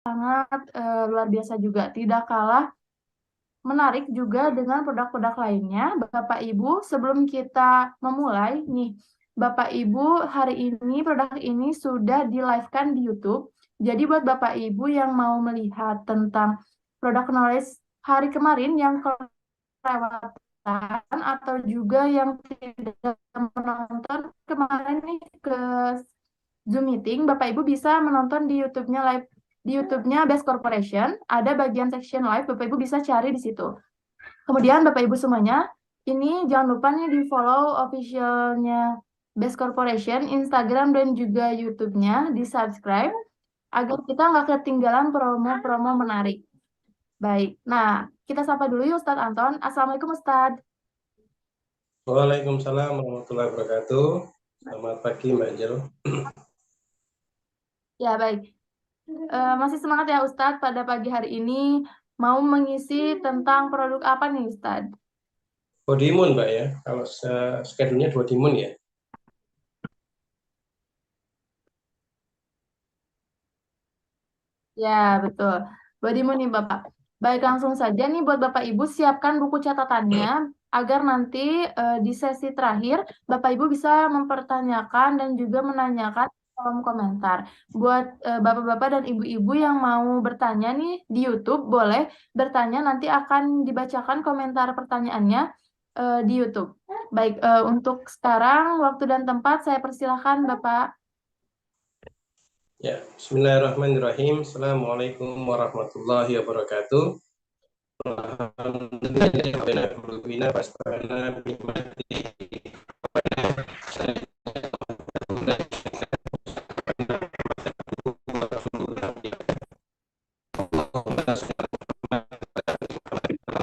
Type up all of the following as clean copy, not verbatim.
sangat luar biasa juga. Tidak kalah menarik juga dengan produk-produk lainnya. Bapak Ibu, sebelum kita memulai nih, Bapak Ibu, hari ini produk ini sudah di-live-kan di YouTube. Jadi buat Bapak Ibu yang mau melihat tentang produk knowledge hari kemarin yang kelewatan atau juga yang tidak menonton kemarin nih ke Zoom meeting, Bapak Ibu bisa menonton di YouTube-nya live di YouTube-nya Best Corporation, ada bagian section live, Bapak Ibu bisa cari di situ. Kemudian Bapak Ibu semuanya, ini jangan lupa nih di follow officialnya Best Corporation, Instagram dan juga YouTube-nya, di subscribe agar kita nggak ketinggalan promo-promo menarik. Baik, nah kita sapa dulu yuk Ustadz Anton. Assalamualaikum Ustadz. Waalaikumsalam warahmatullahi wabarakatuh. Selamat pagi Mbak Angel. Ya baik, masih semangat ya Ustadz pada pagi hari ini mau mengisi tentang produk apa nih Ustadz? Bodimun Mbak ya, kalau schedule-nya Bodimun ya. Ya, betul. Bodimu nih, Bapak. Baik, langsung saja nih buat Bapak Ibu siapkan buku catatannya agar nanti di sesi terakhir Bapak Ibu bisa mempertanyakan dan juga menanyakan kolom komentar. Buat Bapak-bapak dan Ibu-ibu yang mau bertanya nih di YouTube, boleh bertanya, nanti akan dibacakan komentar pertanyaannya di YouTube. Baik, untuk sekarang waktu dan tempat saya persilahkan Bapak. Ya, Bismillahirrahmanirrahim. Assalamualaikum warahmatullahi wabarakatuh.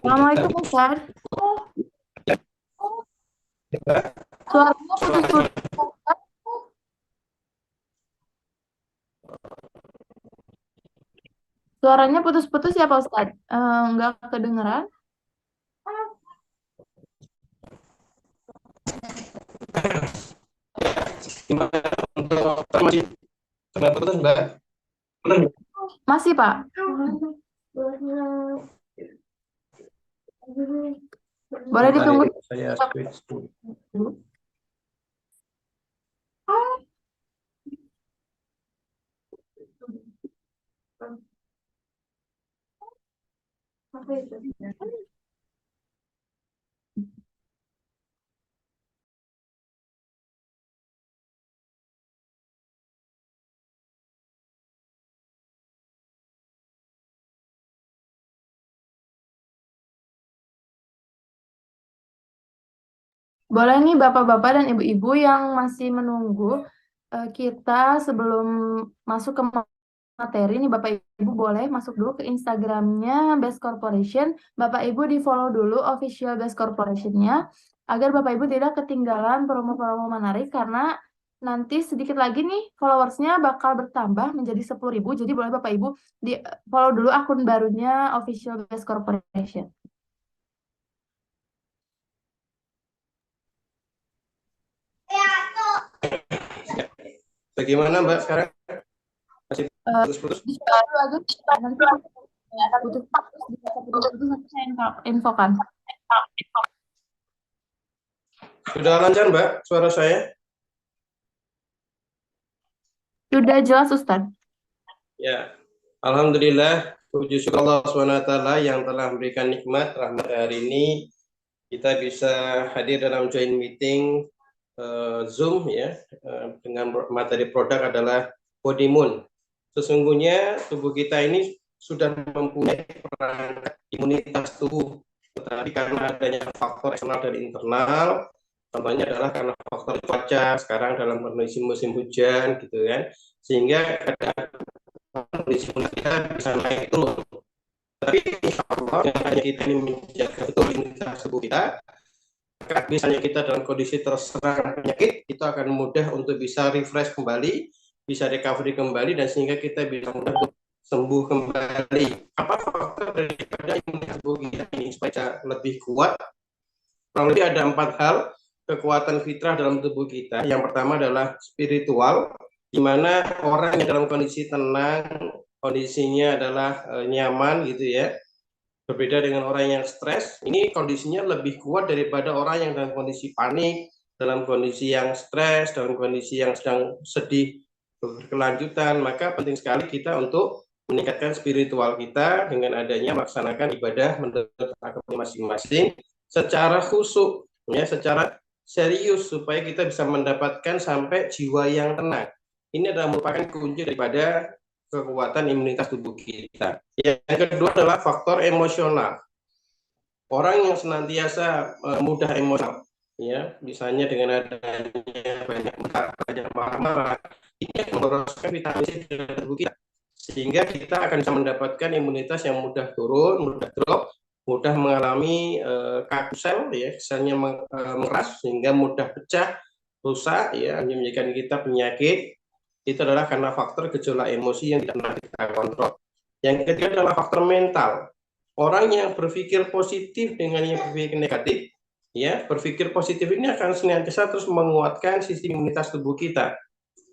Assalamualaikum Ustaz. Suaranya putus-putus. Suaranya putus-putus ya Pak Ustadz? Nggak kedengeran? Masih Pak? Boleh ditunggu. Saya switch dulu. Boleh nih Bapak-bapak dan Ibu-ibu yang masih menunggu kita sebelum masuk ke materi nih Bapak Ibu boleh masuk dulu ke Instagramnya Best Corporation. Bapak Ibu di follow dulu official Best Corporation-nya agar Bapak Ibu tidak ketinggalan promo-promo menarik karena nanti sedikit lagi nih followersnya bakal bertambah menjadi 10.000. Jadi boleh Bapak Ibu di follow dulu akun barunya official Best Corporation. Bagaimana Mbak sekarang? Masih putus-putus? Nanti putus-putus nanti saya infokan. Sudah lancar Mbak suara saya? Sudah jelas Ustaz. Ya, Alhamdulillah, puji syukur Allah SWT yang telah memberikan nikmat rahmat hari ini. Kita bisa hadir dalam joint meeting Zoom ya, dengan materi produk adalah Bodimun. Sesungguhnya tubuh kita ini sudah mempunyai perangkat imunitas tubuh, tetapi karena adanya faktor eksternal dan internal, contohnya adalah karena faktor cuaca sekarang dalam kondisi musim hujan gitu kan, sehingga kondisi imunitas kita bisa naik turun. Tapi insya Allah dengan hanya kita ini menjaga betul imunitas tubuh kita, misalnya kita dalam kondisi terserang penyakit, itu akan mudah untuk bisa refresh kembali, bisa recovery kembali, dan sehingga kita bisa mudah untuk sembuh kembali. Apa faktor daripada imunitas tubuh kita ini supaya lebih kuat? Kurang lebih ada 4 hal kekuatan fitrah dalam tubuh kita. Yang pertama adalah spiritual, di mana orang yang dalam kondisi tenang, kondisinya adalah nyaman gitu ya. Berbeda dengan orang yang stres, ini kondisinya lebih kuat daripada orang yang dalam kondisi panik, dalam kondisi yang stres, dalam kondisi yang sedang sedih berkelanjutan. Maka penting sekali kita untuk meningkatkan spiritual kita dengan adanya melaksanakan ibadah menurut agama masing-masing secara khusyuk, ya, secara serius supaya kita bisa mendapatkan sampai jiwa yang tenang. Ini adalah merupakan kunci daripada kekuatan imunitas tubuh kita. Yang kedua adalah faktor emosional. Orang yang senantiasa mudah emosional, ya, misalnya dengan adanya banyak marah-marah, ini akan merosotkan vitamin C di tubuh kita, sehingga kita akan bisa mendapatkan imunitas yang mudah turun, mudah drop, mudah mengalami kaku sel, ya, selnya mengeras sehingga mudah pecah, rusak, ya, menjadikan kita penyakit. Itu adalah karena faktor gejolak emosi yang tidak pernah kita kontrol. Yang ketiga adalah faktor mental. Orang yang berpikir positif dengan yang berpikir negatif, ya, berpikir positif ini akan senantiasa terus menguatkan sistem imunitas tubuh kita.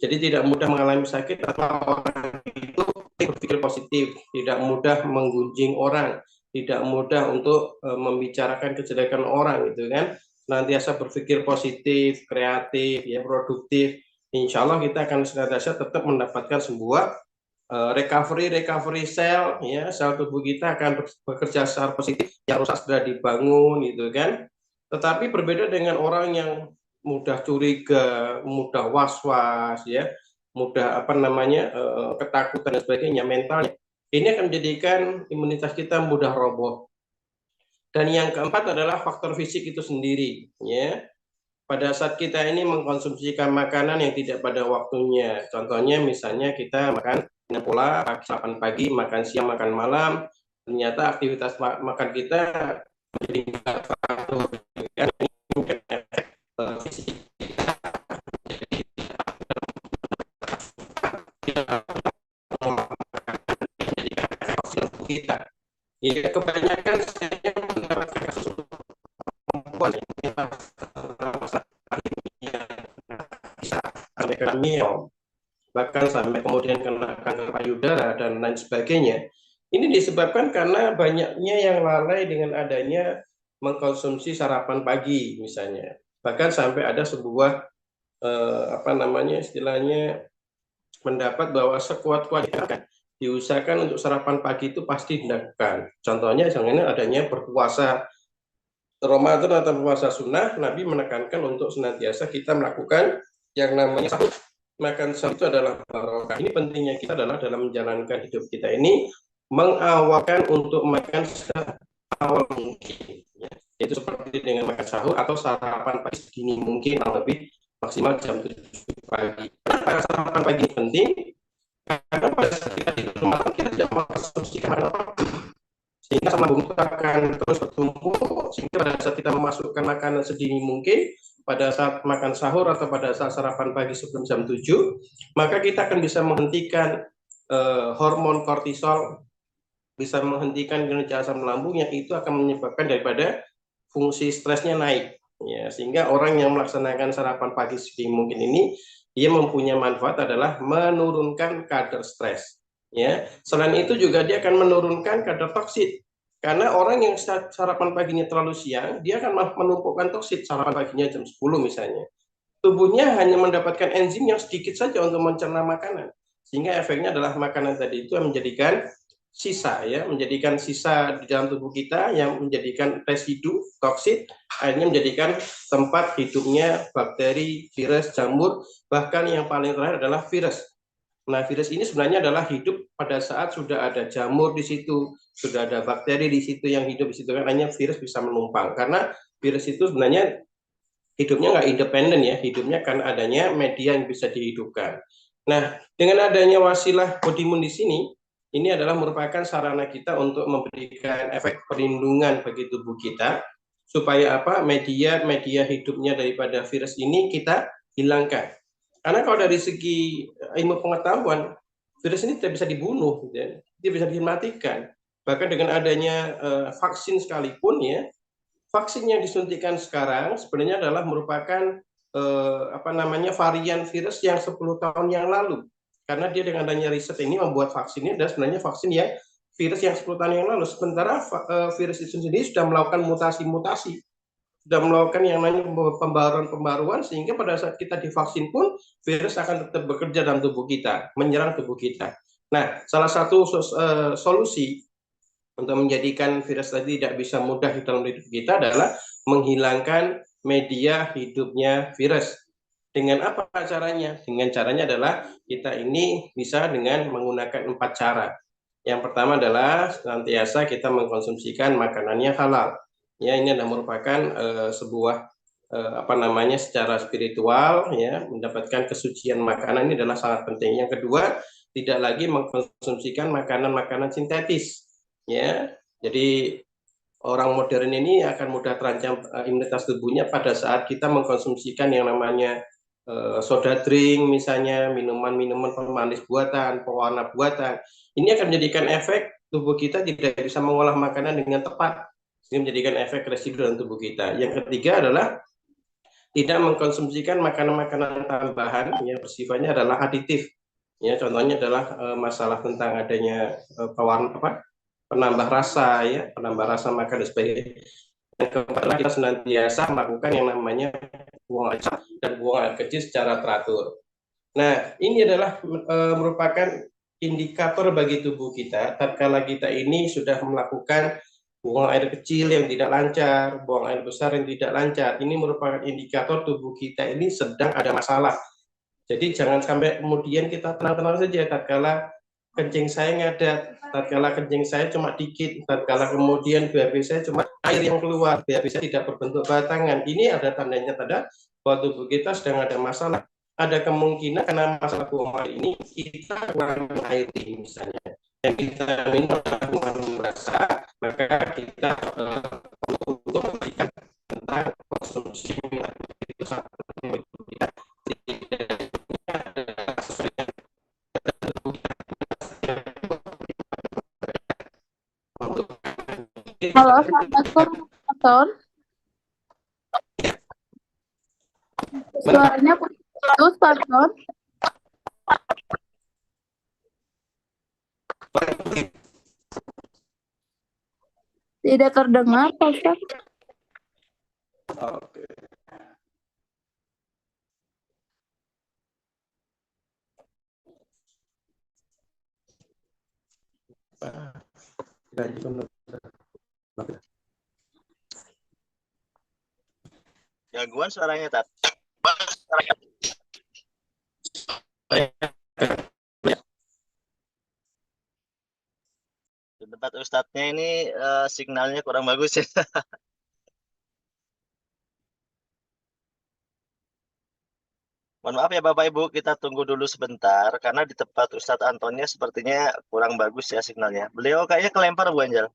Jadi tidak mudah mengalami sakit atau orang itu berpikir positif, tidak mudah menggunjing orang, tidak mudah untuk membicarakan kejelekan orang, gitu kan. Senantiasa berpikir positif, kreatif, ya, produktif. Insya Allah kita akan senantiasa tetap mendapatkan sebuah recovery sel, ya, sel tubuh kita akan bekerja secara positif, yang rusak sudah dibangun, gitu kan. Tetapi berbeda dengan orang yang mudah curiga, mudah was-was, ya, mudah ketakutan dan sebagainya, mentalnya. Ini akan menjadikan imunitas kita mudah roboh. Dan yang keempat adalah faktor fisik itu sendiri, ya. Pada saat kita ini mengkonsumsikan makanan yang tidak pada waktunya, contohnya misalnya kita makan dengan pola pagi 8 pagi, makan siang, makan malam, ternyata aktivitas makan kita menjadi nggak teratur, kan? Ini efek fisik kita. Ya, kebanyakan saya mendapatkan kasus perempuan yang bisa sampai ke miom, bahkan sampai kemudian kena kanker payudara dan lain sebagainya. Ini disebabkan karena banyaknya yang lalai dengan adanya mengkonsumsi sarapan pagi misalnya. Bahkan sampai ada sebuah istilahnya pendapat bahwa sekuat-kuatnya diusahakan untuk sarapan pagi itu pasti dilakukan. Contohnya misalnya adanya berpuasa Ramadan atau puasa sunnah, Nabi menekankan untuk senantiasa kita melakukan yang namanya sahur. Makan sahur itu adalah barokah. Ini pentingnya kita adalah dalam menjalankan hidup kita ini mengawalkan untuk makan seawal mungkin, ya. Yaitu seperti dengan makan sahur atau sarapan pagi sedini mungkin, lebih maksimal jam 7 pagi. Kenapa sarapan pagi penting? Karena pada saat kita di rumah kita tidak mengkonsumsi makanan, sehingga sama bungkus akan terus bertumpuk, sehingga pada saat kita memasukkan makanan sedini mungkin pada saat makan sahur atau pada saat sarapan pagi sebelum jam 7, maka kita akan bisa menghentikan hormon kortisol, bisa menghentikan kinerja asam lambung yang itu akan menyebabkan daripada fungsi stresnya naik, ya, sehingga orang yang melaksanakan sarapan pagi sedini mungkin ini dia mempunyai manfaat adalah menurunkan kadar stres, ya. Selain itu juga dia akan menurunkan kadar toksit, karena orang yang sarapan paginya terlalu siang dia akan menumpukan toksit. Sarapan paginya jam 10 misalnya, tubuhnya hanya mendapatkan enzim yang sedikit saja untuk mencerna makanan, sehingga efeknya adalah makanan tadi itu menjadikan sisa, ya, menjadikan sisa di dalam tubuh kita yang menjadikan residu toksit, akhirnya menjadikan tempat hidupnya bakteri, virus, jamur, bahkan yang paling terakhir adalah virus. Nah, virus ini sebenarnya adalah hidup pada saat sudah ada jamur di situ, sudah ada bakteri di situ yang hidup di situ, kan hanya virus bisa menumpang, karena virus itu sebenarnya hidupnya nggak independen, ya, hidupnya kan adanya media yang bisa dihidupkan. Nah, dengan adanya wasilah Podimun di sini, ini adalah merupakan sarana kita untuk memberikan efek perlindungan bagi tubuh kita, supaya apa, media hidupnya daripada virus ini kita hilangkan. Karena kalau dari segi ilmu pengetahuan, virus ini tidak bisa dibunuh, ya, tidak bisa dimatikan. Bahkan dengan adanya vaksin sekalipun, ya, vaksin yang disuntikan sekarang sebenarnya adalah merupakan varian virus yang 10 tahun yang lalu. Karena dia dengan adanya riset ini membuat vaksin ini adalah sebenarnya vaksin yang virus yang 10 tahun yang lalu. Sementara virus itu sendiri sudah melakukan mutasi-mutasi, sudah melakukan yang namanya pembaruan-pembaruan, sehingga pada saat kita divaksin pun virus akan tetap bekerja dalam tubuh kita, menyerang tubuh kita. Nah, salah satu solusi untuk menjadikan virus tadi tidak bisa mudah di dalam hidup kita adalah menghilangkan media hidupnya virus. Dengan apa caranya? Dengan caranya adalah kita ini bisa dengan menggunakan 4 cara. Yang pertama adalah senantiasa kita mengkonsumsikan makanannya halal. Ya, ini adalah merupakan sebuah secara spiritual, ya, mendapatkan kesucian makanan ini adalah sangat penting. Yang kedua, tidak lagi mengkonsumsikan makanan-makanan sintetis, ya. Jadi orang modern ini akan mudah terancam imunitas tubuhnya pada saat kita mengkonsumsikan yang namanya soda drink, misalnya minuman-minuman pemanis buatan, pewarna buatan. Ini akan menjadikan efek tubuh kita tidak bisa mengolah makanan dengan tepat, sehingga menjadikan efek residu dalam tubuh kita. Yang ketiga adalah tidak mengkonsumsikan makanan-makanan tambahan yang bersifatnya adalah aditif. Ya, contohnya adalah masalah tentang adanya penambah rasa, ya, penambah rasa makan dan sebagainya. Yang keempat, kita senantiasa melakukan yang namanya buang air dan buang air kecil secara teratur. Nah, ini adalah merupakan indikator bagi tubuh kita tatkala kita ini sudah melakukan buang air kecil yang tidak lancar, buang air besar yang tidak lancar. Ini merupakan indikator tubuh kita ini sedang ada masalah. Jadi jangan sampai kemudian kita tenang-tenang saja tatkala kencing saya ngadat, tatkala kencing saya cuma dikit, tatkala kemudian BAB saya cuma air yang keluar, BAB saya tidak berbentuk batangan. Ini ada tandanya bahwa tubuh kita sedang ada masalah. Ada kemungkinan karena masalah buang air ini kita kurang air misalnya. Yang kita minum adalah merasa, maka kita perlu untuk memberikan tentang konsumsi minyak itu sangat penting bagi kita. Halo, Assalamualaikum. Suaranya putus, Pak Ton. Tidak terdengar, Pak Ustaz. Oke. Gangguan suaranya, Tat. Di tempat Ustadznya ini signalnya kurang bagus ya. Mohon maaf ya Bapak Ibu, kita tunggu dulu sebentar karena di tempat Ustadz Antonnya sepertinya kurang bagus ya signalnya. Beliau kayaknya kelempar Bu Angel.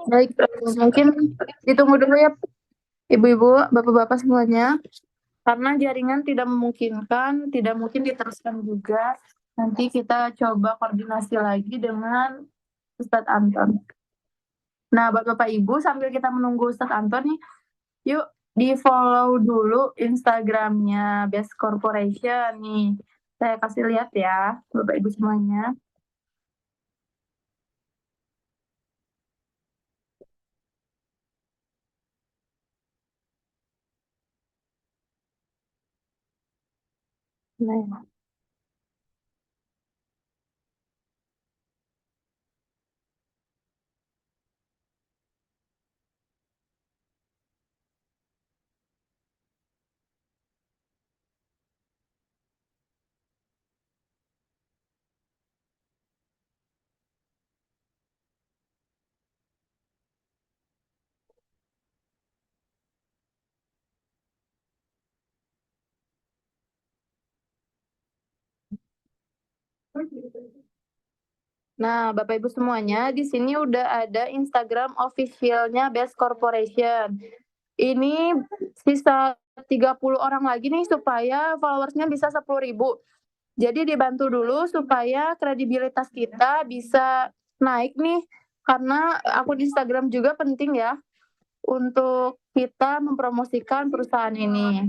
Baik, mungkin ditunggu dulu ya Ibu-ibu, Bapak-bapak semuanya. Karena jaringan tidak memungkinkan, tidak mungkin diteruskan juga. Nanti kita coba koordinasi lagi dengan Ustadz Anton. Nah, Bapak Ibu, sambil kita menunggu Ustadz Anton nih, yuk di-follow dulu Instagramnya Best Corporation nih. Saya kasih lihat ya, Bapak Ibu semuanya. Nah, Nah, Bapak Ibu semuanya, di sini udah ada Instagram official-nya Best Corporation. Ini sisa 30 orang lagi nih supaya followersnya bisa 10.000. Jadi dibantu dulu supaya kredibilitas kita bisa naik nih, karena akun Instagram juga penting ya untuk kita mempromosikan perusahaan ini.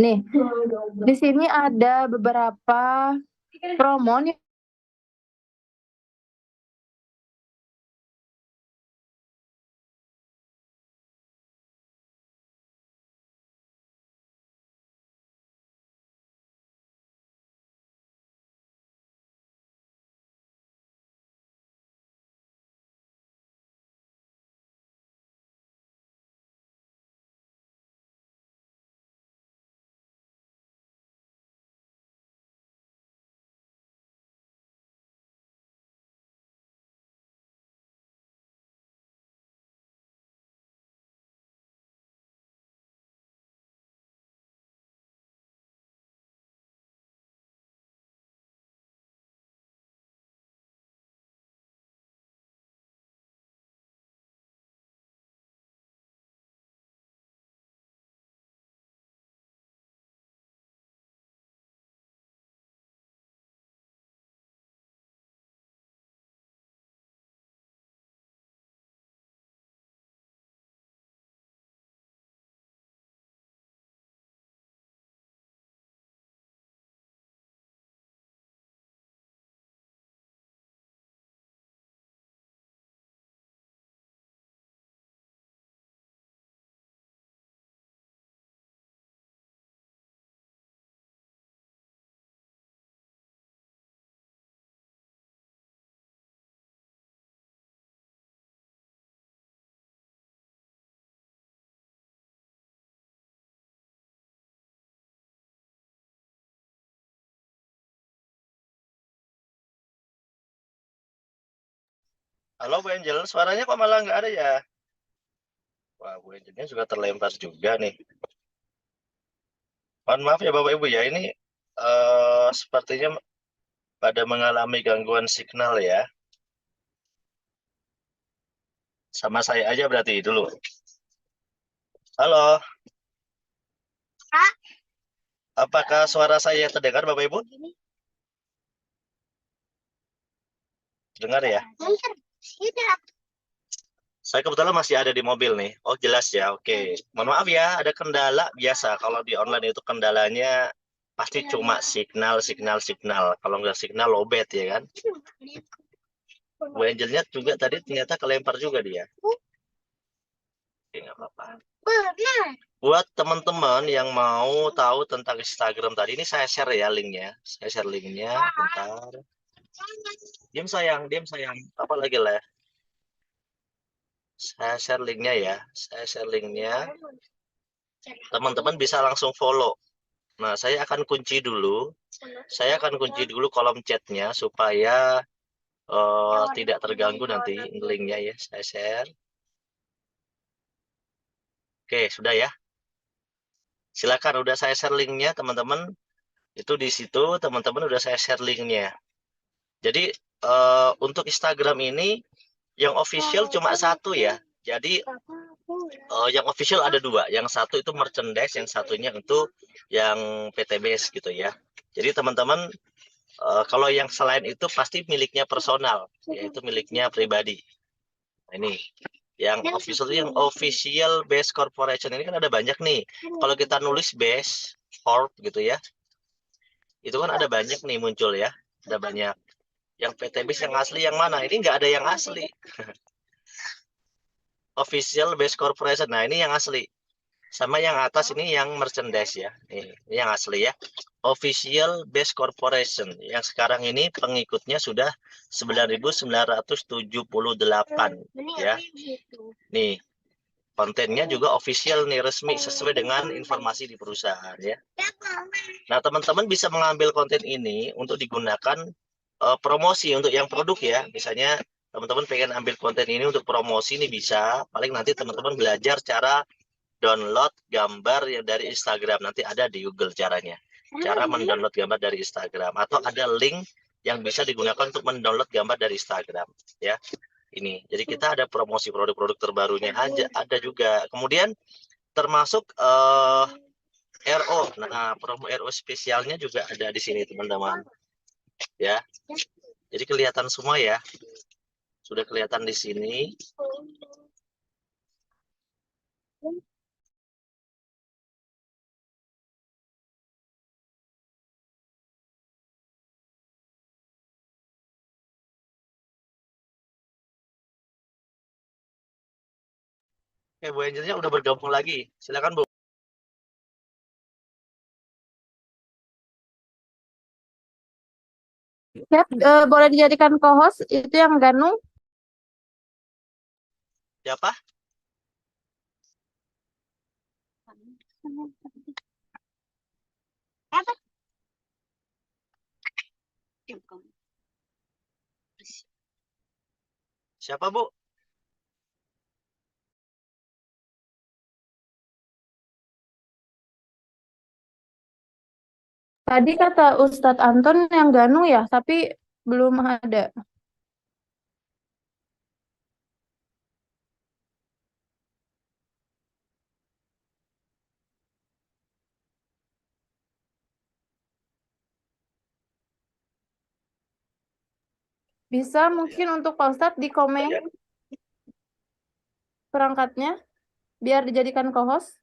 Nih, di sini ada beberapa promo nih. Halo Bu Angel, suaranya kok malah nggak ada ya? Wah, Bu Angelnya juga terlempar juga nih. Mohon maaf ya Bapak Ibu ya, ini sepertinya pada mengalami gangguan signal ya. Sama saya aja berarti dulu. Halo, apakah suara saya terdengar Bapak Ibu? Dengar ya? Saya kebetulan masih ada di mobil nih. Oh jelas ya, oke. Mohon maaf ya, ada kendala biasa. Kalau di online itu kendalanya pasti cuma signal. Kalau nggak signal lowbat ya kan. Bu Angelnya juga tadi ternyata kelempar juga dia. Oke, nggak apa-apa. Buat teman-teman yang mau tahu tentang Instagram tadi, ini saya share ya linknya. Saya share linknya, bentar. Diam sayang. Apa lagi lah? Saya share linknya ya. Saya share linknya. Teman-teman bisa langsung follow. Nah, saya akan kunci dulu. Saya akan kunci dulu kolom chatnya supaya tidak terganggu nanti linknya ya. Saya share. Oke, sudah ya. Silakan, udah saya share linknya teman-teman. Itu di situ teman-teman udah saya share linknya. Jadi untuk Instagram ini yang official cuma satu ya. Jadi yang official ada dua. Yang satu itu merchandise, yang satunya itu yang PTBS gitu ya. Jadi teman-teman kalau yang selain itu pasti miliknya personal, yaitu miliknya pribadi. Nah, ini yang official base corporation ini kan ada banyak nih. Kalau kita nulis base corp gitu ya, itu kan ada banyak nih muncul ya, ada banyak. Yang PTBS yang asli yang mana? Ini nggak ada yang asli. Official base corporation. Nah ini yang asli. Sama yang atas ini yang merchandise ya. Ini yang asli ya. Official base corporation. Yang sekarang ini pengikutnya sudah 9.978 ya. Nih kontennya juga official nih, resmi sesuai dengan informasi di perusahaan ya. Nah teman-teman bisa mengambil konten ini untuk digunakan promosi untuk yang produk ya. Misalnya teman-teman pengen ambil konten ini untuk promosi nih bisa. Paling nanti teman-teman belajar cara download gambar yang dari Instagram. Nanti ada di Google caranya. Cara mendownload gambar dari Instagram. Atau ada link yang bisa digunakan untuk mendownload gambar dari Instagram. Ya, ini. Jadi kita ada promosi produk-produk terbarunya aja. Ada juga. Kemudian termasuk RO. Nah, promo RO spesialnya juga ada di sini teman-teman. Ya. Jadi kelihatan semua ya. Sudah kelihatan di sini. Oke, Bu Angelnya udah bergabung lagi. Silakan, Bu. Cap, boleh dijadikan co-host itu yang Ganung. Siapa? Siapa, Bu? Tadi kata Ustadz Anton yang Ganung ya, tapi belum ada. Bisa mungkin untuk Pak Ustadz di komen perangkatnya biar dijadikan co-host.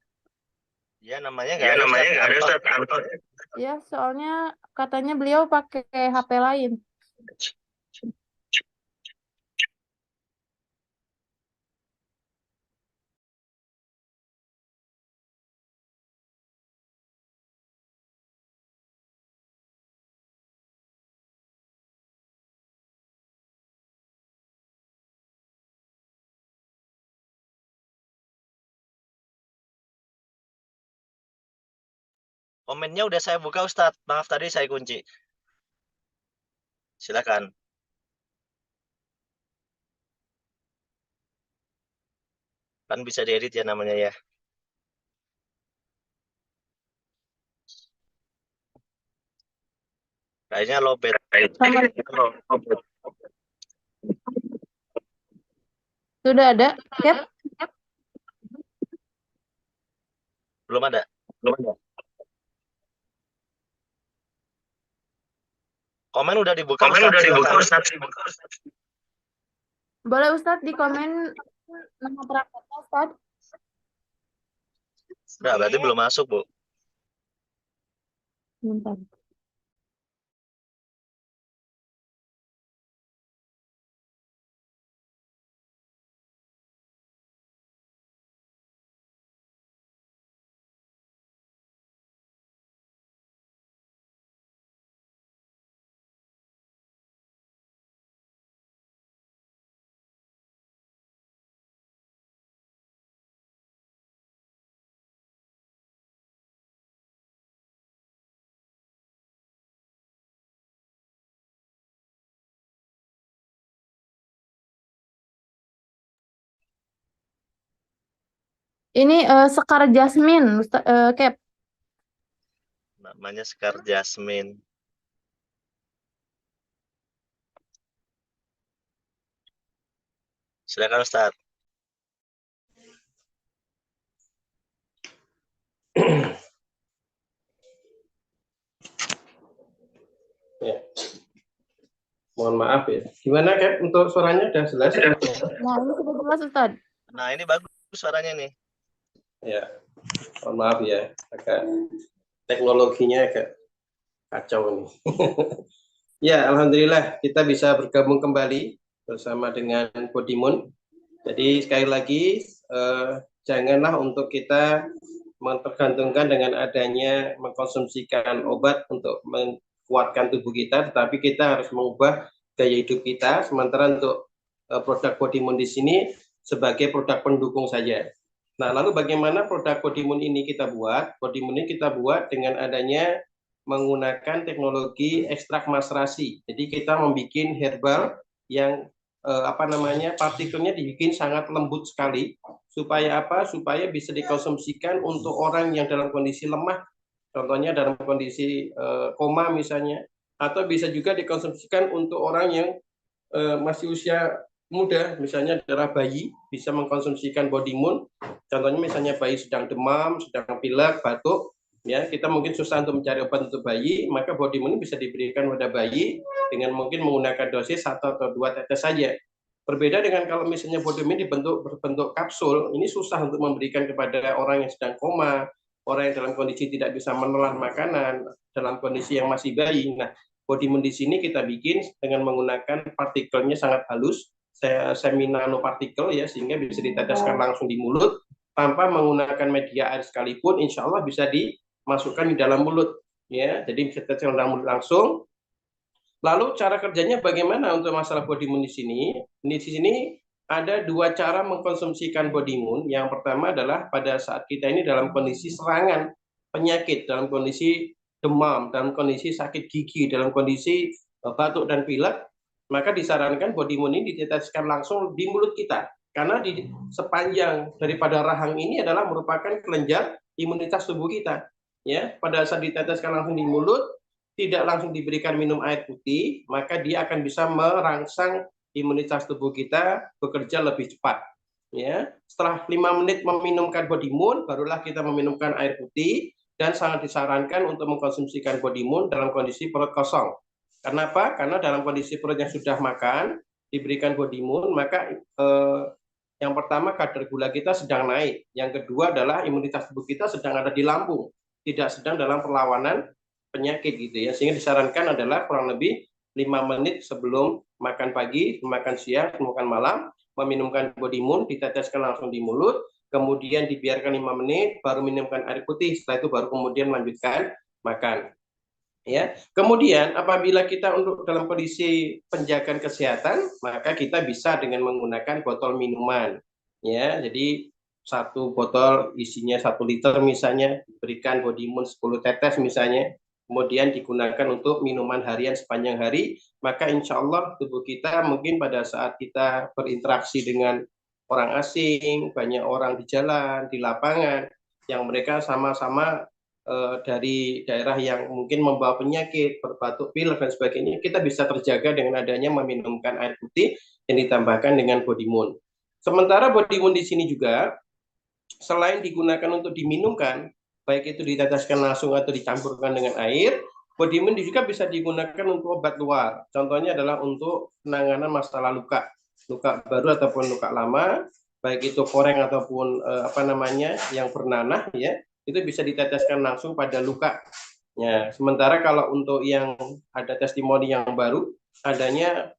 Ya, namanya nggak ada Ustadz Anton. Ya, soalnya katanya beliau pakai HP lain. Komennya udah saya buka, Ustadz. Maaf tadi saya kunci. Silakan. Kan bisa diedit ya namanya ya. Kayaknya lowbat. Sudah ada, Cap? Belum ada. Komen udah dibuka, Ustadz. Boleh Ustadz di komen nama perangkatnya Ustadz? Udah, berarti belum masuk, Bu. Bentar. Ini Sekar Jasmine, Cap. Namanya Sekar Jasmine. Silakan, Ustadz. Ya. Mohon maaf ya. Gimana, Cap? Untuk suaranya udah jelas? Nah, ini sudah jelas Ustadz. Nah, ini bagus suaranya nih. Ya. Mohon maaf ya. Agak teknologinya agak kacau nih. Ya, alhamdulillah kita bisa bergabung kembali bersama dengan Podimun. Jadi sekali lagi janganlah untuk kita tergantungkan dengan adanya mengkonsumsikan obat untuk menguatkan tubuh kita, tetapi kita harus mengubah gaya hidup kita. Sementara untuk produk Podimun di sini sebagai produk pendukung saja. Nah, lalu bagaimana produk Podimun ini kita buat? Podimun ini kita buat dengan adanya menggunakan teknologi ekstrak maserasi. Jadi kita membuat herbal yang partikelnya dibikin sangat lembut sekali. Supaya apa? Supaya bisa dikonsumsikan untuk orang yang dalam kondisi lemah, contohnya dalam kondisi koma misalnya, atau bisa juga dikonsumsikan untuk orang yang masih usia muda, misalnya adalah bayi, bisa mengkonsumsikan Podimun. Contohnya misalnya bayi sedang demam, sedang pilek, batuk, ya kita mungkin susah untuk mencari obat untuk bayi, maka Podimun bisa diberikan pada bayi dengan mungkin menggunakan dosis 1 atau 2 tetes saja. Berbeda dengan kalau misalnya Podimun berbentuk kapsul, ini susah untuk memberikan kepada orang yang sedang koma, orang yang dalam kondisi tidak bisa menelan makanan, dalam kondisi yang masih bayi. Nah, Podimun di sini kita bikin dengan menggunakan partikelnya sangat halus, semi nanopartikel ya, sehingga bisa diteteskan langsung di mulut tanpa menggunakan media air sekalipun, insya Allah bisa dimasukkan di dalam mulut ya. Jadi bisa diteteskan dalam mulut langsung. Lalu cara kerjanya bagaimana untuk masalah body moon di sini? Di sini ada dua cara mengkonsumsikan body moon. Yang pertama adalah pada saat kita ini dalam kondisi serangan penyakit, dalam kondisi demam, dalam kondisi sakit gigi, dalam kondisi batuk dan pilek, maka disarankan body moon ini diteteskan langsung di mulut kita. Karena di sepanjang daripada rahang ini adalah merupakan kelenjar imunitas tubuh kita. Ya, pada saat diteteskan langsung di mulut, tidak langsung diberikan minum air putih, maka dia akan bisa merangsang imunitas tubuh kita bekerja lebih cepat. Ya, setelah 5 menit meminumkan body moon, barulah kita meminumkan air putih, dan sangat disarankan untuk mengkonsumsikan body moon dalam kondisi perut kosong. Kenapa? Karena dalam kondisi perut yang sudah makan, diberikan body moon, maka yang pertama kadar gula kita sedang naik, yang kedua adalah imunitas tubuh kita sedang ada di lambung, tidak sedang dalam perlawanan penyakit gitu ya, sehingga disarankan adalah kurang lebih 5 menit sebelum makan pagi, makan siang, makan malam, meminumkan body moon, diteteskan langsung di mulut, kemudian dibiarkan 5 menit, baru minumkan air putih, setelah itu baru kemudian melanjutkan makan. Ya, kemudian apabila kita untuk dalam kondisi penjagaan kesehatan, maka kita bisa dengan menggunakan botol minuman. Ya, jadi satu botol isinya 1 liter misalnya, berikan body moon 10 tetes misalnya, kemudian digunakan untuk minuman harian sepanjang hari, maka insya Allah tubuh kita mungkin pada saat kita berinteraksi dengan orang asing, banyak orang di jalan, di lapangan, yang mereka sama-sama dari daerah yang mungkin membawa penyakit, berbatuk pilek dan sebagainya, kita bisa terjaga dengan adanya meminumkan air putih yang ditambahkan dengan body moon. Sementara body moon di sini juga selain digunakan untuk diminumkan, baik itu diteteskan langsung atau dicampurkan dengan air, body moon juga bisa digunakan untuk obat luar. Contohnya adalah untuk penanganan masalah luka baru ataupun luka lama, baik itu koreng ataupun yang bernanah ya, itu bisa diteteskan langsung pada luka. Ya, sementara kalau untuk yang ada testimoni yang baru, adanya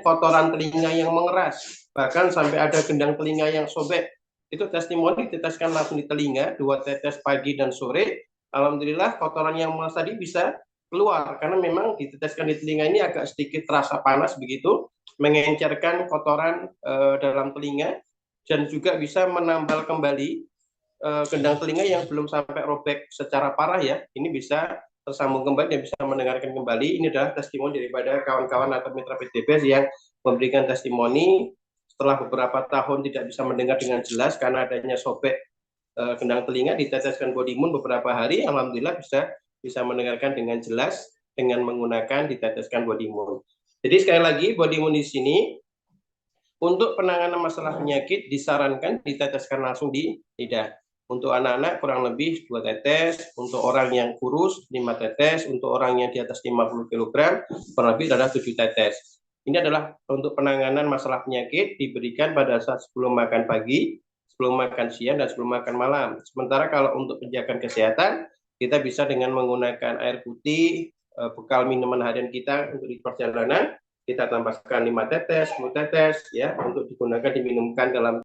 kotoran telinga yang mengeras, bahkan sampai ada gendang telinga yang sobek. Itu testimoni diteteskan langsung di telinga, 2 tetes pagi dan sore. Alhamdulillah kotoran yang mengeras tadi bisa keluar, karena memang diteteskan di telinga ini agak sedikit terasa panas begitu, mengencerkan kotoran dalam telinga, dan juga bisa menambal kembali gendang telinga yang belum sampai robek secara parah ya, ini bisa tersambung kembali dan bisa mendengarkan kembali. Ini adalah testimoni daripada kawan-kawan atau mitra PTBS yang memberikan testimoni setelah beberapa tahun tidak bisa mendengar dengan jelas karena adanya sobek gendang telinga, diteteskan body moon beberapa hari, alhamdulillah bisa mendengarkan dengan jelas dengan menggunakan diteteskan body moon. Jadi sekali lagi body moon di sini untuk penanganan masalah penyakit disarankan diteteskan langsung di lidah. Untuk anak-anak kurang lebih 2 tetes, untuk orang yang kurus 5 tetes, untuk orang yang di atas 50 kg kurang lebih adalah 7 tetes. Ini adalah untuk penanganan masalah penyakit diberikan pada saat sebelum makan pagi, sebelum makan siang, dan sebelum makan malam. Sementara kalau untuk penjagaan kesehatan, kita bisa dengan menggunakan air putih, bekal minuman harian kita untuk di perjalanan, kita tambahkan 5 tetes, 10 tetes, ya, untuk digunakan diminumkan dalam